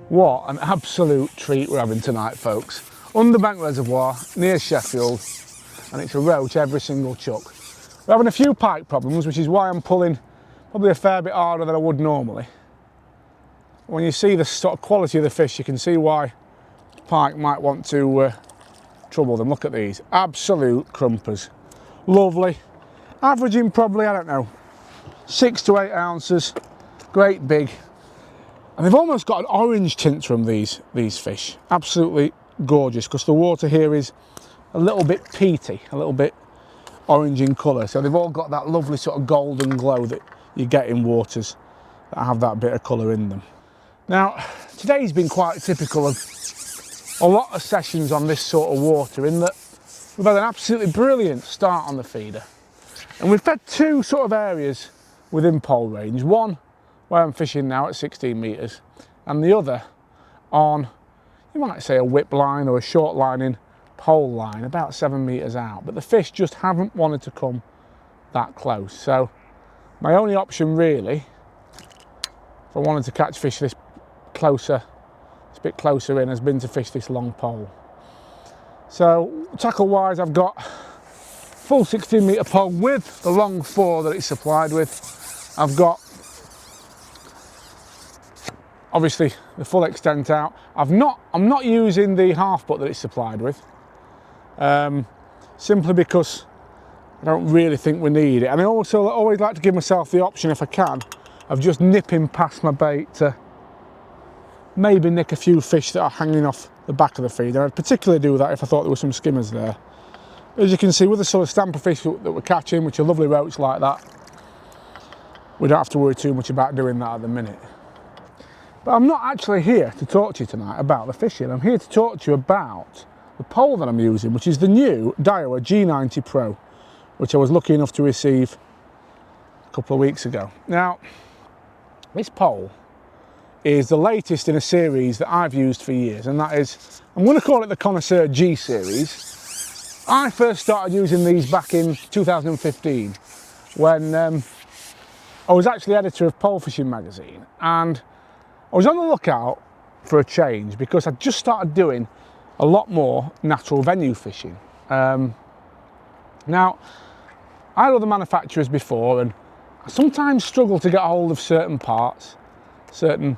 What an absolute treat we're having tonight, folks. Underbank Reservoir, near Sheffield, and it's a roach every single chuck. We're having a few pike problems, which is why I'm pulling probably a fair bit harder than I would normally. When you see the sort of quality of the fish, you can see why pike might want to trouble them. Look at these, absolute crumpers. Lovely, averaging probably, I don't know, 6 to 8 ounces, great big. And they've almost got an orange tint to them, these fish. Absolutely gorgeous, because the water here is a little bit peaty, a little bit orange in colour. So they've all got that lovely sort of golden glow that you get in waters that have that bit of colour in them. Now, today's been quite typical of a lot of sessions on this sort of water, in that we've had an absolutely brilliant start on the feeder. And we've fed two sort of areas within pole range. One where I'm fishing now at 16 metres, and the other on, you might say, a whip line or a short lining pole line about 7 metres out, but the fish just haven't wanted to come that close. So my only option really, if I wanted to catch fish this bit closer in, has been to fish this long pole. So tackle wise, I've got full 16 metre pole with the long 4 that it's supplied with. I've got obviously the full extent out. I'm not using the half butt that it's supplied with, simply because I don't really think we need it. And I also always like to give myself the option, if I can, of just nipping past my bait to maybe nick a few fish that are hanging off the back of the feeder. I'd particularly do that if I thought there were some skimmers there. As you can see, with the sort of stamper fish that we're catching, which are lovely roach like that, we don't have to worry too much about doing that at the minute. But I'm not actually here to talk to you tonight about the fishing. I'm here to talk to you about the pole that I'm using, which is the new Daiwa G90 Pro, which I was lucky enough to receive a couple of weeks ago. Now, this pole is the latest in a series that I've used for years, and that is, I'm going to call it the Connoisseur G series. I first started using these back in 2015 when I was actually editor of Pole Fishing magazine, and I was on the lookout for a change because I'd just started doing a lot more natural venue fishing. Now, I had other manufacturers before, and I sometimes struggle to get a hold of certain parts, certain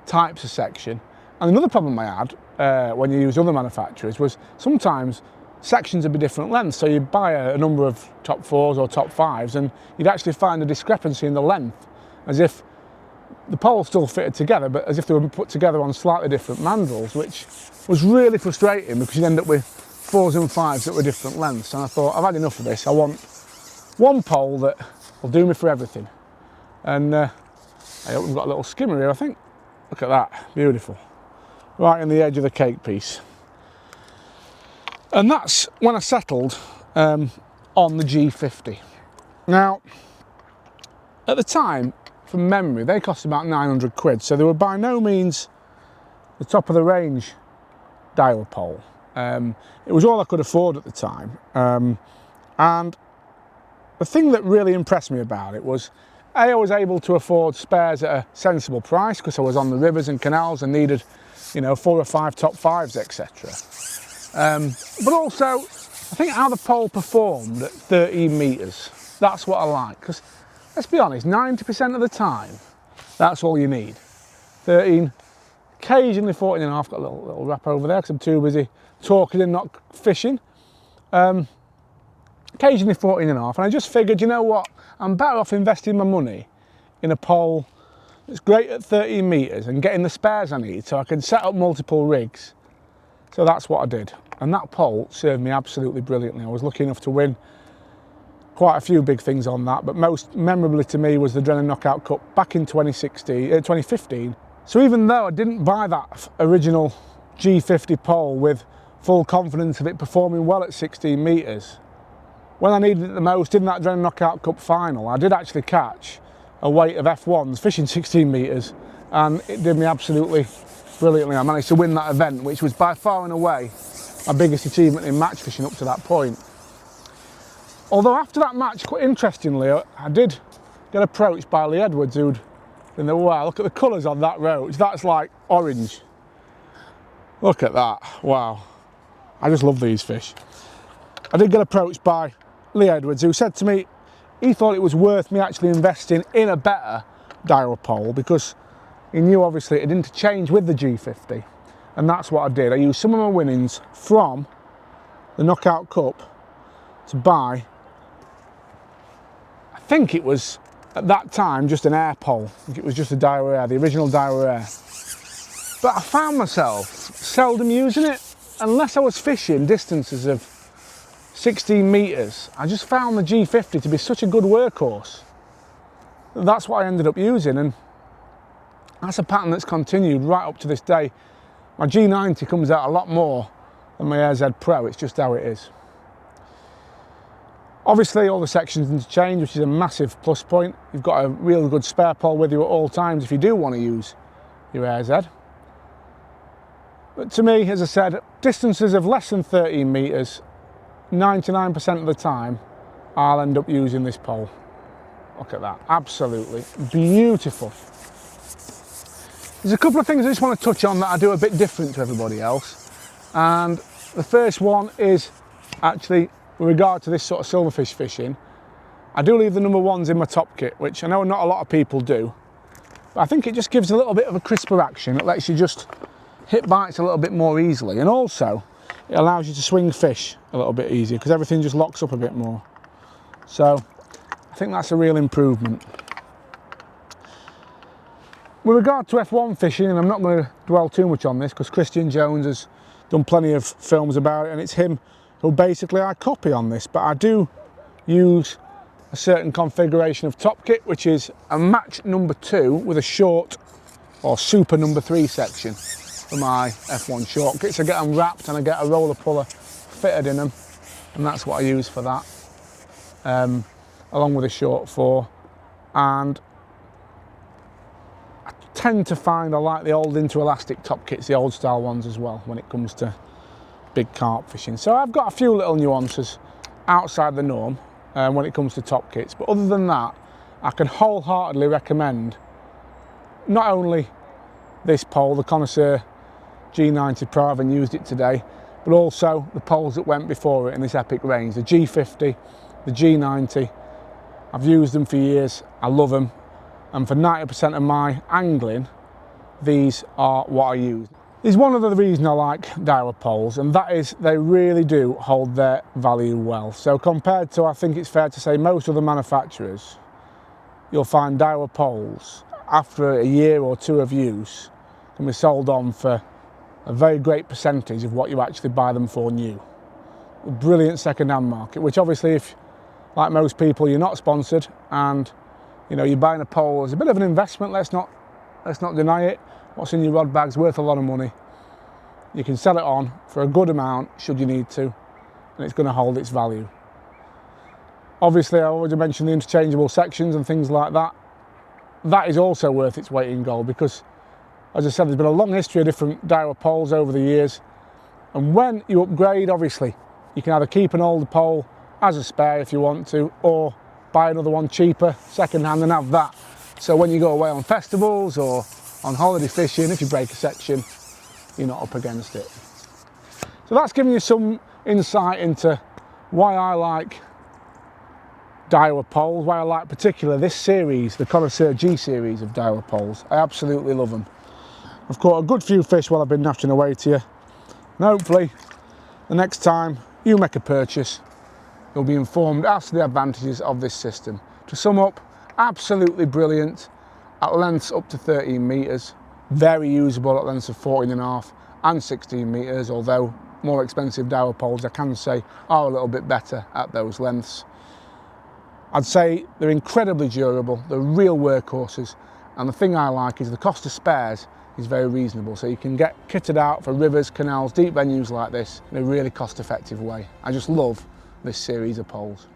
types of section. And another problem I had when you use other manufacturers was sometimes sections would be different lengths. So you'd buy a number of top 4s or top 5s, and you'd actually find a discrepancy in the length, as if the poles still fitted together, but as if they were put together on slightly different mandrels, which was really frustrating because you'd end up with 4s and 5s that were different lengths. And I thought, I've had enough of this. I want one pole that will do me for everything. And I hope we've got a little skimmer here, I think. Look at that, beautiful. Right in the edge of the cake piece. And that's when I settled on the G50. Now, at the time, from memory, they cost about 900 quid, so they were by no means the top of the range Daiwa pole. It was all I could afford at the time, and the thing that really impressed me about it was, I was able to afford spares at a sensible price because I was on the rivers and canals and needed, you know, 4 or 5 top 5s, etc. But also, I think how the pole performed at 13 metres, that's what I like, because let's be honest, 90% of the time, that's all you need. 13, occasionally 14 and a half, got a little wrap over there because I'm too busy talking and not fishing. Occasionally 14 and a half, and I just figured, you know what, I'm better off investing my money in a pole that's great at 13 metres and getting the spares I need so I can set up multiple rigs. So that's what I did, and that pole served me absolutely brilliantly. I was lucky enough to win quite a few big things on that, but most memorably to me was the Drennan Knockout Cup back in 2015. So even though I didn't buy that original G50 pole with full confidence of it performing well at 16 metres, when I needed it the most in that Drennan Knockout Cup final, I did actually catch a weight of F1s fishing 16 metres, and it did me absolutely brilliantly. I managed to win that event, which was by far and away my biggest achievement in match fishing up to that point. Although after that match, quite interestingly, I did get approached by Lee Edwards, who'd been there, wow, look at the colours on that roach, that's like orange. Look at that, wow. I just love these fish. I did get approached by Lee Edwards, who said to me he thought it was worth me actually investing in a better Daiwa pole because he knew obviously it interchanged with the G50, and that's what I did. I used some of my winnings from the Knockout Cup to buy, I think it was at that time just an air pole. I think it was just a Daiwa Air, the original Daiwa Air. But I found myself seldom using it unless I was fishing distances of 16 metres. I just found the G50 to be such a good workhorse. That's what I ended up using, and that's a pattern that's continued right up to this day. My G90 comes out a lot more than my AirZ Pro, it's just how it is. Obviously all the sections interchange, which is a massive plus point. You've got a real good spare pole with you at all times if you do want to use your AirZ. But to me, as I said, distances of less than 13 metres, 99% of the time, I'll end up using this pole. Look at that, absolutely beautiful. There's a couple of things I just want to touch on that I do a bit different to everybody else. And the first one is actually with regard to this sort of silverfish fishing. I do leave the number ones in my top kit, which I know not a lot of people do. But I think it just gives a little bit of a crisper action. It lets you just hit bites a little bit more easily, and also it allows you to swing fish a little bit easier because everything just locks up a bit more. So I think that's a real improvement. With regard to F1 fishing, and I'm not going to dwell too much on this because Christian Jones has done plenty of films about it, and it's him who basically I copy on this, but I do use a certain configuration of top kit, which is a match number 2 with a short or super number 3 section for my F1 short kits. I get them wrapped and I get a roller puller fitted in them, and that's what I use for that, along with a short 4. And I tend to find I like the old interelastic top kits, the old style ones as well, when it comes to big carp fishing. So I've got a few little nuances outside the norm when it comes to top kits, but other than that, I can wholeheartedly recommend not only this pole, the Connoisseur G90 Pro, I haven't used it today, but also the poles that went before it in this epic range, the G50, the G90. I've used them for years, I love them, and for 90% of my angling, these are what I use. There's one other reason I like Daiwa poles, and that is they really do hold their value well. So compared to, I think it's fair to say, most other manufacturers, you'll find Daiwa poles after a year or 2 of use can be sold on for a very great percentage of what you actually buy them for new. A brilliant second-hand market, which obviously, if like most people, you're not sponsored and you know you're buying a pole as a bit of an investment, let's not deny it. What's in your rod bag's worth a lot of money. You can sell it on for a good amount should you need to, and it's going to hold its value. Obviously, I already mentioned the interchangeable sections and things like that. That is also worth its weight in gold because, as I said, there's been a long history of different Daiwa poles over the years, and when you upgrade, obviously, you can either keep an older pole as a spare if you want to, or buy another one cheaper, second hand, and have that. So when you go away on festivals or on holiday fishing, if you break a section, you're not up against it. So that's giving you some insight into why I like Daiwa poles, why I like particularly this series, the Connoisseur G series of Daiwa poles. I absolutely love them. I've caught a good few fish while I've been nattering away to you, and hopefully the next time you make a purchase, you'll be informed as to the advantages of this system. To sum up, absolutely brilliant at lengths up to 13 metres, very usable at lengths of 14.5 and 16 metres, although more expensive Daiwa poles, I can say, are a little bit better at those lengths. I'd say they're incredibly durable, they're real workhorses, and the thing I like is the cost of spares is very reasonable, so you can get kitted out for rivers, canals, deep venues like this in a really cost-effective way. I just love this series of poles.